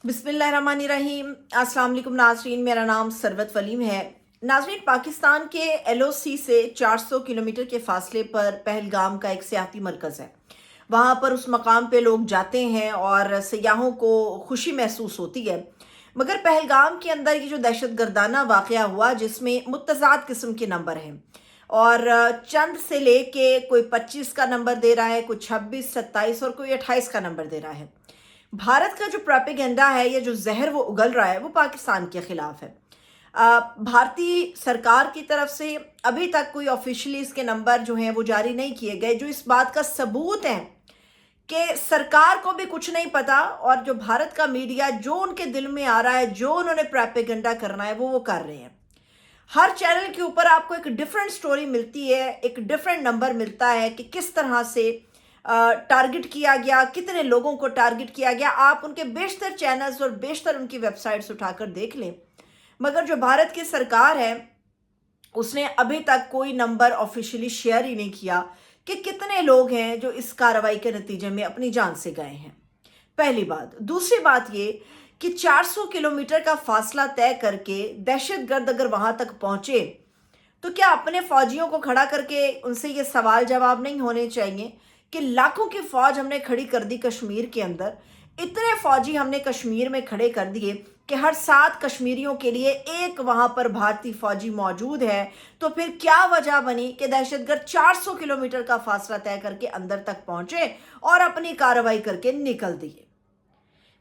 बिस्मिल्लाहिर्रहमानिर्रहीम। अस्सलाम वालेकुम नाज़रीन, मेरा नाम सरवत वलीम है। नाज़रीन, पाकिस्तान के LOC से 400 किलोमीटर के फासले पर पहलगाम का एक सियाती मरकज़ है। वहाँ पर उस मकाम पे लोग जाते हैं और सयाहों को खुशी महसूस होती है। मगर पहलगाम के अंदर ये जो दहशत गर्दाना वाक़या हुआ, जिसमें मुतज़ाद किस्म के नंबर हैं और चंद से लेके कोई 25 का नंबर दे रहा है, कोई 26, 27 और कोई 28 का नंबर दे रहा है। भारत का जो प्रोपेगेंडा है या जो जहर वो उगल रहा है, वो पाकिस्तान के खिलाफ है। भारतीय सरकार की तरफ से अभी तक कोई ऑफिशियली इसके नंबर जो हैं वो जारी नहीं किए गए, जो इस बात का सबूत है कि सरकार को भी कुछ नहीं पता और जो भारत का मीडिया जो उनके दिल में आ रहा है, जो उन्होंने प्रोपेगेंडा करना है, वो कर रहे हैं। हर चैनल के ऊपर आपको एक डिफरेंट स्टोरी मिलती है, एक डिफरेंट नंबर मिलता है कि किस तरह से टारगेट किया गया, कितने लोगों को टारगेट किया गया। आप उनके बेशतर चैनल्स और बेशतर उनकी वेबसाइट्स उठाकर देख लें, मगर जो भारत की सरकार है उसने अभी तक कोई नंबर ऑफिशियली शेयर ही नहीं किया कि कितने लोग हैं जो इस कार्रवाई के नतीजे में अपनी जान से गए हैं। पहली बात। दूसरी बात ये कि 400 किलोमीटर का फासला तय करके दहशतगर्द अगर वहां तक पहुंचे तो क्या अपने फौजियों को खड़ा करके उनसे ये सवाल जवाब नहीं होने चाहिए कि लाखों की फौज हमने खड़ी कर दी कश्मीर के अंदर, इतने फौजी हमने कश्मीर में खड़े कर दिए कि हर 7 कश्मीरियों के लिए एक वहां पर भारतीय फौजी मौजूद है, तो फिर क्या वजह बनी कि दहशतगर्द 400 किलोमीटर का फासला तय करके अंदर तक पहुंचे और अपनी कार्रवाई करके निकल दिए।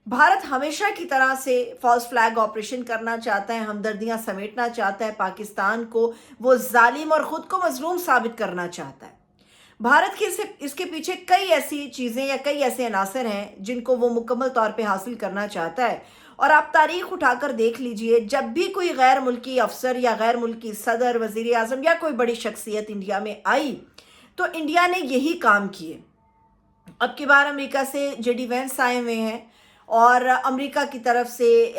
भारत हमेशा की तरह से फॉल्स फ्लैग ऑपरेशन करना चाहता है, हमदर्दियां समेटना चाहता है, पाकिस्तान को वो जालिम और ख़ुद को मजलूम साबित करना चाहता है। भारत के इसके पीछे कई ऐसी चीज़ें या कई ऐसे अनासर हैं जिनको वो मुकम्मल तौर पे हासिल करना चाहता है। और आप तारीख उठाकर देख लीजिए, जब भी कोई गैर मुल्की अफसर या गैर मुल्की सदर, वज़ीर आज़म या कोई बड़ी शख्सियत इंडिया में आई तो इंडिया ने यही काम किए। अब की बार अमेरिका से JD वैंस आए हुए हैं और अमेरिका की तरफ से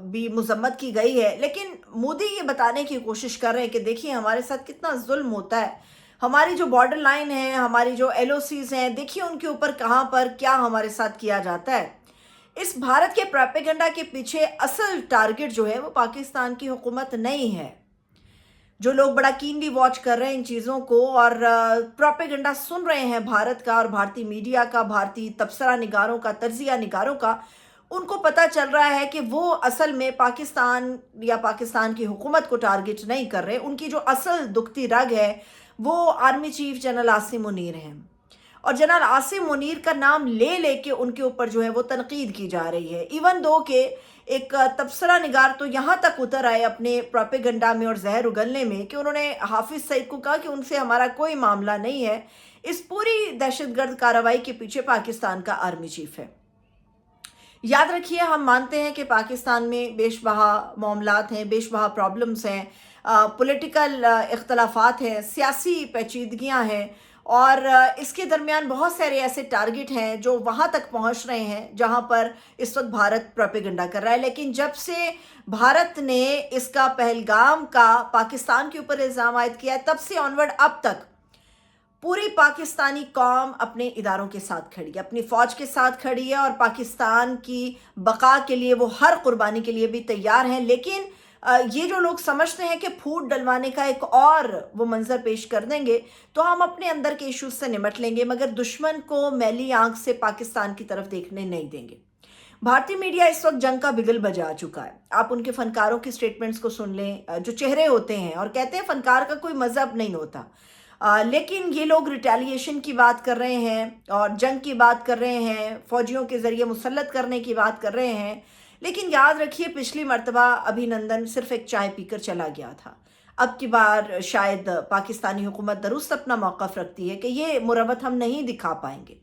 भी मजम्मत की गई है, लेकिन मोदी ये बताने की कोशिश कर रहे हैं कि देखिए हमारे साथ कितना जुल्म होता है, हमारी जो बॉर्डर लाइन है, हमारी जो LOCs हैं, देखिए उनके ऊपर कहाँ पर क्या हमारे साथ किया जाता है। इस भारत के प्रोपेगेंडा के पीछे असल टारगेट जो है वो पाकिस्तान की हुकूमत नहीं है। जो लोग बड़ा कीनली वॉच कर रहे हैं इन चीज़ों को और प्रोपेगेंडा सुन रहे हैं भारत का और भारतीय मीडिया का, भारतीय तबसरा निगारों का, तर्जिया निगारों का, उनको पता चल रहा है कि वो असल में पाकिस्तान या पाकिस्तान की हुकूमत को टारगेट नहीं कर रहे। उनकी जो असल दुखती रग है वो army chief general Asim Munir हैं और जनरल आसिम मुनीर का नाम ले लेके उनके ऊपर जो है वो तनकीद की जा रही है। इवन दो के एक तबसरा निगार तो यहाँ तक उतर आए अपने प्रोपेगेंडा में और जहर उगलने में कि उन्होंने हाफिज सईद को कहा कि उनसे हमारा कोई मामला नहीं है, इस पूरी दहशतगर्द कार्रवाई के पीछे पाकिस्तान का आर्मी चीफ है। याद रखिए, हम मानते हैं कि पाकिस्तान में बेशबहा मामलात हैं, बेशबहा प्रॉब्लम्स हैं, पॉलिटिकल इख्तलाफात हैं, सियासी पेचीदगियाँ हैं और इसके दरमियान बहुत सारे ऐसे टारगेट हैं जो वहाँ तक पहुँच रहे हैं जहाँ पर इस वक्त भारत प्रोपेगेंडा कर रहा है। लेकिन जब से भारत ने इसका पहलगाम का पाकिस्तान के ऊपर इल्ज़ाम आयद किया है, तब से ऑनवर्ड अब तक पूरी पाकिस्तानी कौम अपने इदारों के साथ खड़ी है, अपनी फ़ौज के साथ खड़ी है और पाकिस्तान की बका के लिए वो हर कुर्बानी के लिए भी तैयार हैं। लेकिन ये जो लोग समझते हैं कि फूट डलवाने का एक और वो मंजर पेश कर देंगे तो हम अपने अंदर के इश्यूज से निपट लेंगे, मगर दुश्मन को मैली आंख से पाकिस्तान की तरफ देखने नहीं देंगे। भारतीय मीडिया इस वक्त जंग का बिगल बजा चुका है। आप उनके फनकारों की स्टेटमेंट्स को सुन लें, जो चेहरे होते हैं और कहते हैं फनकार का कोई मजहब नहीं होता, लेकिन ये लोग रिटेलिएशन की बात कर रहे हैं और जंग की बात कर रहे हैं, फौजियों के ज़रिए मुसल्लत करने की बात कर रहे हैं। लेकिन याद रखिए, पिछली मर्तबा अभिनंदन सिर्फ एक चाय पीकर चला गया था। अब की बार शायद पाकिस्तानी हुकूमत दुरुस्त अपना मौक़िफ़ रखती है कि ये मुरवत हम नहीं दिखा पाएंगे,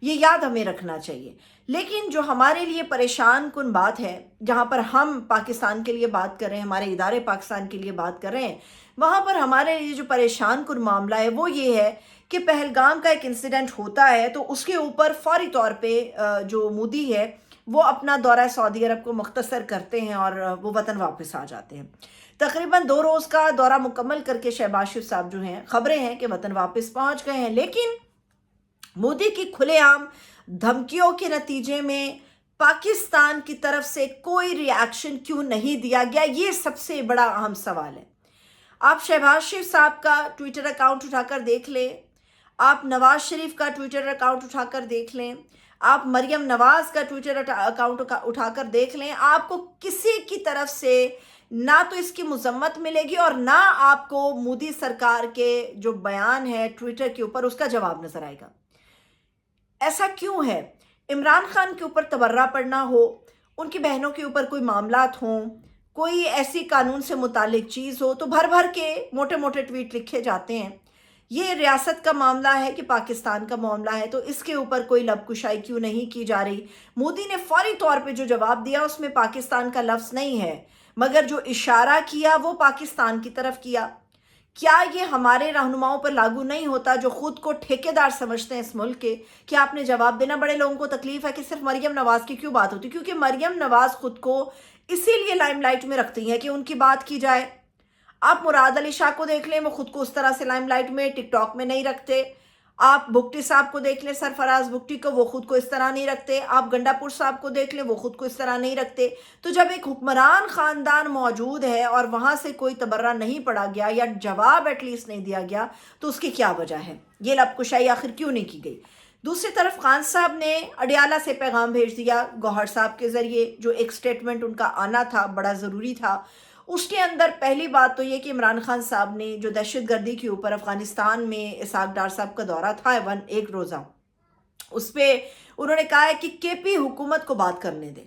ये याद हमें रखना चाहिए। लेकिन जो हमारे लिए परेशान कुन बात है, जहाँ पर हम पाकिस्तान के लिए बात कर रहे हैं, हमारे इदारे पाकिस्तान के लिए बात कर रहे हैं, वहाँ पर हमारे लिए जो परेशान कुन मामला है वो ये है कि पहलगाम का एक इंसिडेंट होता है तो उसके ऊपर फौरी तौर पे जो मोदी है वो अपना दौरा सऊदी अरब को मुख्तसर करते हैं और वो वतन वापस आ जाते हैं। तकरीबन 2 रोज़ का दौरा मुकम्मल करके शहबाज शरीफ साहब जो हैं, खबरें हैं कि वतन वापस पहुँच गए हैं। लेकिन मोदी की खुलेआम धमकियों के नतीजे में पाकिस्तान की तरफ से कोई रिएक्शन क्यों नहीं दिया गया, ये सबसे बड़ा अहम सवाल है। आप शहबाज शरीफ साहब का ट्विटर अकाउंट उठाकर देख लें, आप नवाज शरीफ का ट्विटर अकाउंट उठाकर देख लें, आप मरियम नवाज का ट्विटर अकाउंट उठाकर देख लें, आपको किसी की तरफ से ना तो इसकी मजम्मत मिलेगी और ना आपको मोदी सरकार के जो बयान है ट्विटर के ऊपर उसका जवाब नजर आएगा। ऐसा क्यों है? इमरान खान के ऊपर तबर्रा पड़ना हो, उनकी बहनों के ऊपर कोई मामलात हों, कोई ऐसी कानून से मुतालिक चीज़ हो तो भर भर के मोटे मोटे ट्वीट लिखे जाते हैं। ये रियासत का मामला है कि पाकिस्तान का मामला है, तो इसके ऊपर कोई लबकुशाई क्यों नहीं की जा रही? मोदी ने फौरी तौर पे जो जवाब दिया उसमें पाकिस्तान का लफ्ज़ नहीं है, मगर जो इशारा किया वो पाकिस्तान की तरफ किया। क्या ये हमारे रहनुमाओं पर लागू नहीं होता जो खुद को ठेकेदार समझते हैं इस मुल्क के, कि आपने जवाब देना? बड़े लोगों को तकलीफ है कि सिर्फ मरियम नवाज की क्यों बात होती, क्योंकि मरियम नवाज खुद को इसीलिए लाइमलाइट में रखती हैं कि उनकी बात की जाए। आप मुराद अली शाह को देख लें, वो खुद को उस तरह से लाइमलाइट में टिकटॉक में नहीं रखते। आप भुगटी साहब को देख लें, सरफराज भुगटी को, वो खुद को इस तरह नहीं रखते। आप गंडापुर साहब को देख लें, वो खुद को इस तरह नहीं रखते। तो जब एक हुक्मरान ख़ानदान मौजूद है और वहाँ से कोई तबर्रा नहीं पड़ा गया या जवाब एटलीस्ट नहीं दिया गया, तो उसकी क्या वजह है? ये लबकुशाई आखिर क्यों नहीं की गई? दूसरी तरफ खान साहब ने अडियाला से पैगाम भेज दिया गौहर साहब के ज़रिए, जो एक स्टेटमेंट उनका आना था बड़ा ज़रूरी था। उसके अंदर पहली बात तो ये कि इमरान खान साहब ने जो दहशतगर्दी के ऊपर अफ़गानिस्तान में इसाक डार साहब का दौरा था एक रोज़ा, उस पर उन्होंने कहा है कि केपी हुकूमत को बात करने दें।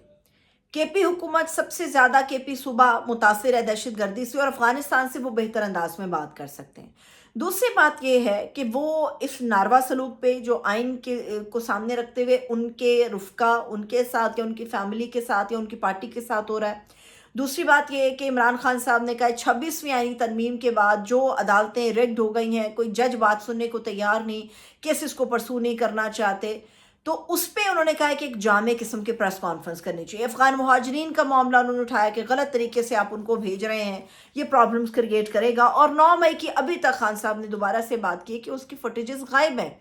केपी हुकूमत सबसे ज़्यादा, केपी सूबा मुतासिर है दहशतगर्दी से और अफ़गानिस्तान से वो बेहतर अंदाज में बात कर सकते हैं। दूसरी बात यह है कि वो इस नारवा सलूक पे जो आइन के को सामने रखते हुए उनके रुफ़का उनके साथ या उनकी फैमिली के साथ या उनकी पार्टी के साथ हो रहा है। दूसरी बात यह है कि इमरान खान साहब ने कहा 26वीं आईनी तरमीम के बाद जो अदालतें रिग्ड हो गई हैं, कोई जज बात सुनने को तैयार नहीं, केसेस को परसू नहीं करना चाहते, तो उस पर उन्होंने कहा कि एक जामे किस्म की प्रेस कॉन्फ्रेंस करनी चाहिए। अफ़गान मुहाजिरीन का मामला उन्होंने उठाया कि गलत तरीके से आप उनको भेज रहे हैं, ये प्रॉब्लम्स क्रिएट करेगा। और 9 मई की अभी तक खान साहब ने दोबारा से बात की कि उसकी फुटेजेस गायब हैं।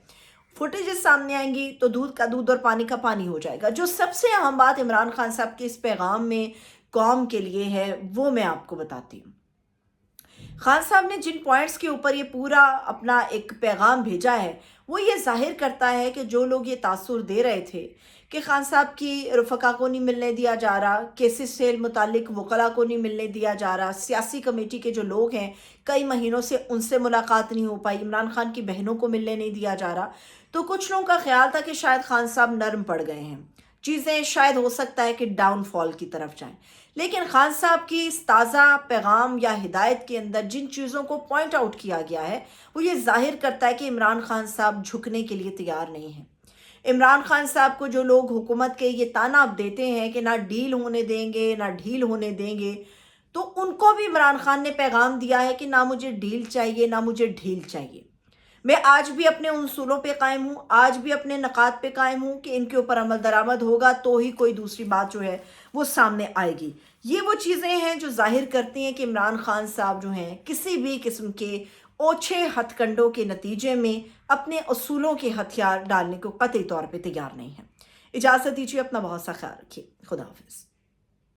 फुटेजेस सामने आएंगी तो दूध का दूध और पानी का पानी हो जाएगा। जो सबसे अहम बात इमरान खान साहब के इस पैगाम में कौम के लिए है वो मैं आपको बताती हूँ। खान साहब ने जिन पॉइंट्स के ऊपर ये पूरा अपना एक पैगाम भेजा है वो ये जाहिर करता है कि जो लोग ये तासुर दे रहे थे कि खान साहब की रफ़का को नहीं मिलने दिया जा रहा, केसेस से मुतालिक वकला को नहीं मिलने दिया जा रहा, सियासी कमेटी के जो लोग हैं कई महीनों से उनसे मुलाकात नहीं हो पाई, इमरान खान की बहनों को मिलने नहीं दिया जा रहा, तो कुछ लोगों का ख्याल था कि शायद खान साहब नरम पड़ गए हैं, चीज़ें शायद हो सकता है कि डाउनफॉल की तरफ जाएं। लेकिन खान साहब की इस ताज़ा पैगाम या हिदायत के अंदर जिन चीज़ों को पॉइंट आउट किया गया है वो ये जाहिर करता है कि इमरान खान साहब झुकने के लिए तैयार नहीं हैं। इमरान खान साहब को जो लोग हुकूमत के ये ताना अब देते हैं कि ना डील होने देंगे ना ढील होने देंगे, तो उनको भी इमरान खान ने पैगाम दिया है कि ना मुझे डील चाहिए ना मुझे ढील चाहिए। मैं आज भी अपने उसूलों पे कायम हूँ, आज भी अपने नकात पे कायम हूँ कि इनके ऊपर अमल दरामद होगा तो ही कोई दूसरी बात जो है वो सामने आएगी। ये वो चीज़ें हैं जो जाहिर करती हैं कि इमरान खान साहब जो हैं किसी भी किस्म के ओछे हथकंडों के नतीजे में अपने उसूलों के हथियार डालने को कतई तौर पर तैयार नहीं है। इजाज़त दीजिए, अपना बहुत सा ख्याल रखिए। खुदा हाफिज़।